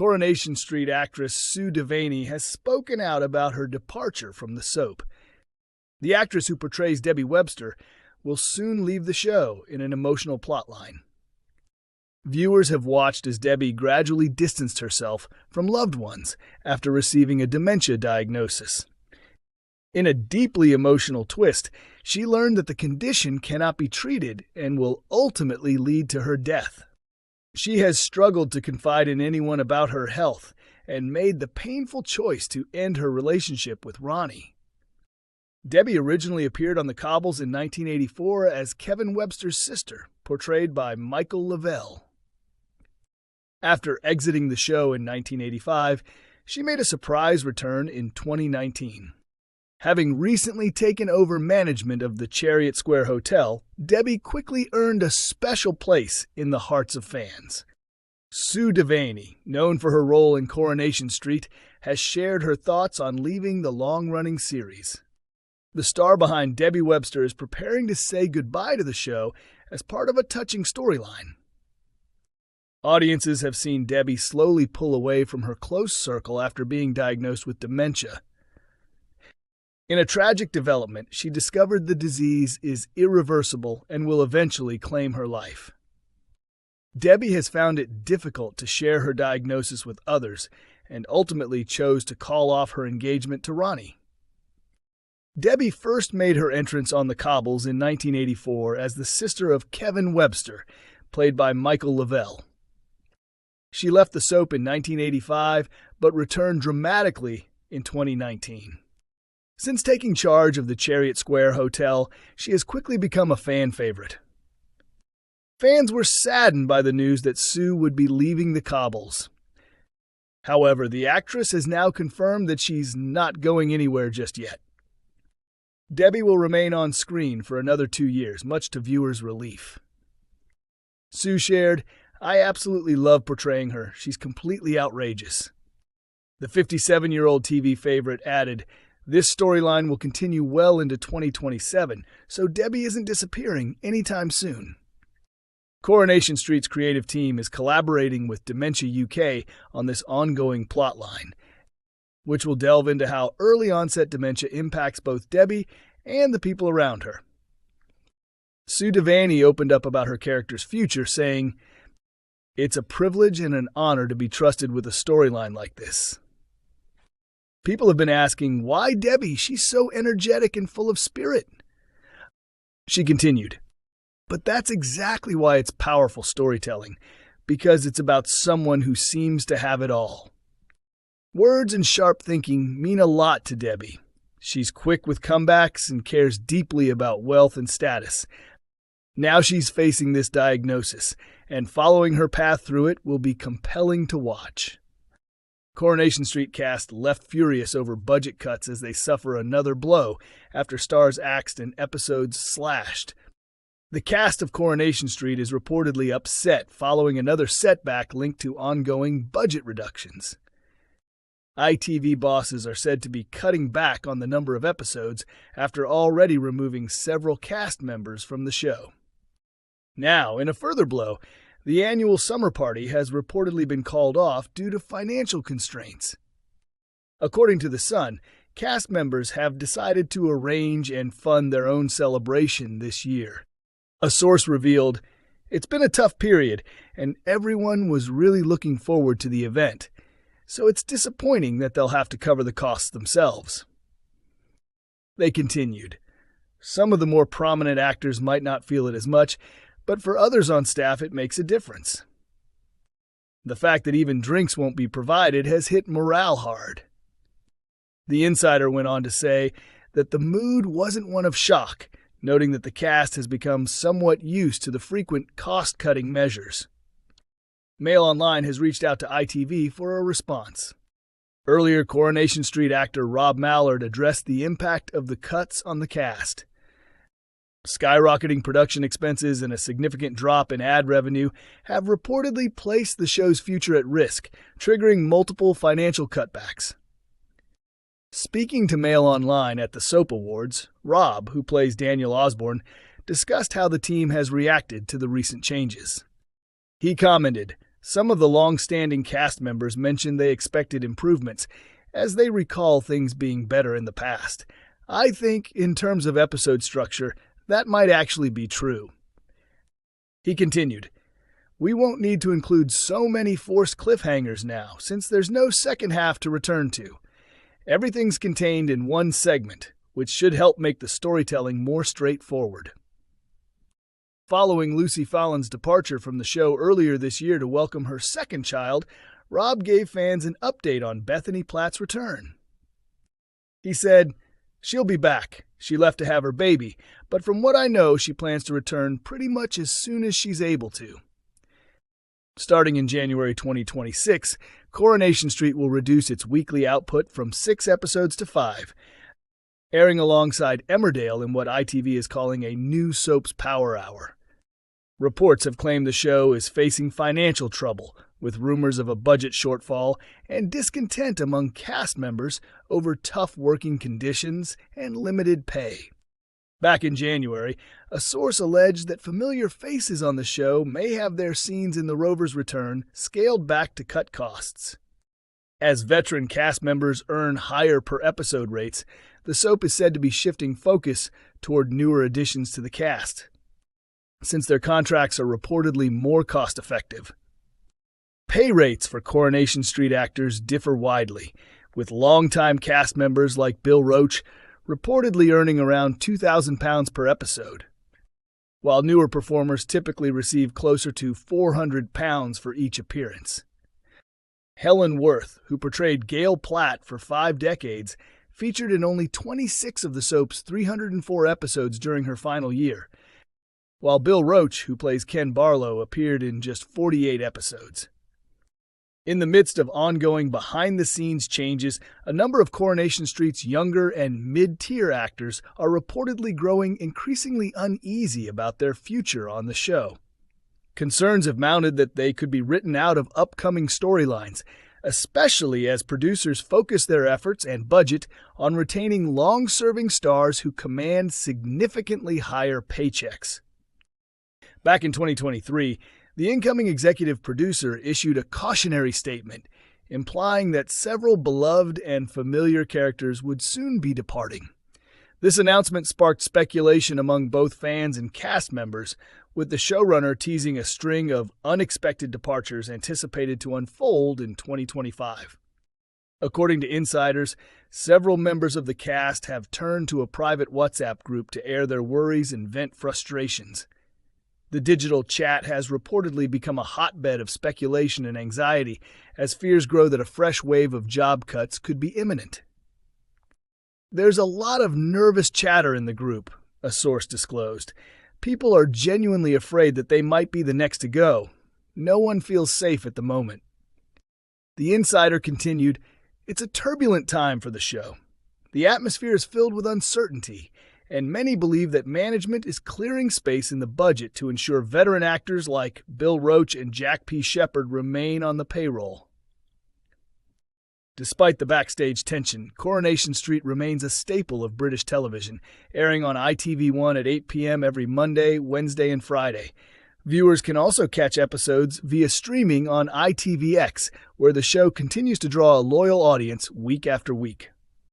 Coronation Street actress Sue Devaney has spoken out about her departure from the soap. The actress who portrays Debbie Webster will soon leave the show in an emotional plotline. Viewers have watched as Debbie gradually distanced herself from loved ones after receiving a dementia diagnosis. In a deeply emotional twist, she learned that the condition cannot be treated and will ultimately lead to her death. She has struggled to confide in anyone about her health and made the painful choice to end her relationship with Ronnie. Debbie originally appeared on the cobbles in 1984 as Kevin Webster's sister, portrayed by Michael Lavelle. After exiting the show in 1985, she made a surprise return in 2019. Having recently taken over management of the Chariot Square Hotel, Debbie quickly earned a special place in the hearts of fans. Sue Devaney, known for her role in Coronation Street, has shared her thoughts on leaving the long-running series. The star behind Debbie Webster is preparing to say goodbye to the show as part of a touching storyline. Audiences have seen Debbie slowly pull away from her close circle after being diagnosed with dementia. In a tragic development, she discovered the disease is irreversible and will eventually claim her life. Debbie has found it difficult to share her diagnosis with others and ultimately chose to call off her engagement to Ronnie. Debbie first made her entrance on the cobbles in 1984 as the sister of Kevin Webster, played by Michael Lavelle. She left the soap in 1985 but returned dramatically in 2019. Since taking charge of the Chariot Square Hotel, she has quickly become a fan favorite. Fans were saddened by the news that Sue would be leaving the cobbles. However, the actress has now confirmed that she's not going anywhere just yet. Debbie will remain on screen for another 2 years, much to viewers' relief. Sue shared, "I absolutely love portraying her. She's completely outrageous." The 57-year-old TV favorite added, "This storyline will continue well into 2027, so Debbie isn't disappearing anytime soon." Coronation Street's creative team is collaborating with Dementia UK on this ongoing plotline, which will delve into how early-onset dementia impacts both Debbie and the people around her. Sue Devaney opened up about her character's future, saying, "It's a privilege and an honor to be trusted with a storyline like this." People have been asking, "Why Debbie? She's so energetic and full of spirit." She continued, "But that's exactly why it's powerful storytelling, because it's about someone who seems to have it all." Words and sharp thinking mean a lot to Debbie. She's quick with comebacks and cares deeply about wealth and status. Now she's facing this diagnosis, and following her path through it will be compelling to watch. Coronation Street cast left furious over budget cuts as they suffer another blow after stars' acts and episodes slashed. The cast of Coronation Street is reportedly upset following another setback linked to ongoing budget reductions. ITV bosses are said to be cutting back on the number of episodes after already removing several cast members from the show. Now, in a further blow, the annual summer party has reportedly been called off due to financial constraints. According to The Sun, cast members have decided to arrange and fund their own celebration this year. A source revealed, "It's been a tough period, and everyone was really looking forward to the event, so it's disappointing that they'll have to cover the costs themselves." They continued, "Some of the more prominent actors might not feel it as much, but for others on staff it makes a difference. The fact that even drinks won't be provided has hit morale hard." The insider went on to say that the mood wasn't one of shock, noting that the cast has become somewhat used to the frequent cost-cutting measures. Mail Online has reached out to ITV for a response. Earlier, Coronation Street actor Rob Mallard addressed the impact of the cuts on the cast. Skyrocketing production expenses and a significant drop in ad revenue have reportedly placed the show's future at risk, triggering multiple financial cutbacks. Speaking to Mail Online at the Soap Awards, Rob, who plays Daniel Osborne, discussed how the team has reacted to the recent changes. He commented, Some of the long-standing cast members mentioned they expected improvements, as they recall things being better in the past. I think, in terms of episode structure, that might actually be true. He continued, "We won't need to include so many forced cliffhangers now, since there's no second half to return to. Everything's contained in one segment, which should help make the storytelling more straightforward." Following Lucy Fallon's departure from the show earlier this year to welcome her second child, Rob gave fans an update on Bethany Platt's return. He said, "She'll be back. She left to have her baby, but from what I know, she plans to return pretty much as soon as she's able to." Starting in January 2026, Coronation Street will reduce its weekly output from 6 episodes to 5, airing alongside Emmerdale in what ITV is calling a new soap's power hour. Reports have claimed the show is facing financial trouble, with rumors of a budget shortfall and discontent among cast members over tough working conditions and limited pay. Back in January, a source alleged that familiar faces on the show may have their scenes in The Rover's return scaled back to cut costs. As veteran cast members earn higher per-episode rates, the soap is said to be shifting focus toward newer additions to the cast, since their contracts are reportedly more cost-effective. Pay rates for Coronation Street actors differ widely, with longtime cast members like Bill Roach reportedly earning around £2,000 per episode, while newer performers typically receive closer to £400 for each appearance. Helen Worth, who portrayed Gail Platt for 5 decades, featured in only 26 of the soap's 304 episodes during her final year, while Bill Roach, who plays Ken Barlow, appeared in just 48 episodes. In the midst of ongoing behind-the-scenes changes, a number of Coronation Street's younger and mid-tier actors are reportedly growing increasingly uneasy about their future on the show. Concerns have mounted that they could be written out of upcoming storylines, especially as producers focus their efforts and budget on retaining long-serving stars who command significantly higher paychecks. Back in 2023, the incoming executive producer issued a cautionary statement, implying that several beloved and familiar characters would soon be departing. This announcement sparked speculation among both fans and cast members, with the showrunner teasing a string of unexpected departures anticipated to unfold in 2025. According to insiders, several members of the cast have turned to a private WhatsApp group to air their worries and vent frustrations. The digital chat has reportedly become a hotbed of speculation and anxiety as fears grow that a fresh wave of job cuts could be imminent. "There's a lot of nervous chatter in the group," a source disclosed. "People are genuinely afraid that they might be the next to go. No one feels safe at the moment." The insider continued, "It's a turbulent time for the show. The atmosphere is filled with uncertainty, and many believe that management is clearing space in the budget to ensure veteran actors like Bill Roach and Jack P. Shepard remain on the payroll." Despite the backstage tension, Coronation Street remains a staple of British television, airing on ITV1 at 8 p.m. every Monday, Wednesday, and Friday. Viewers can also catch episodes via streaming on ITVX, where the show continues to draw a loyal audience week after week.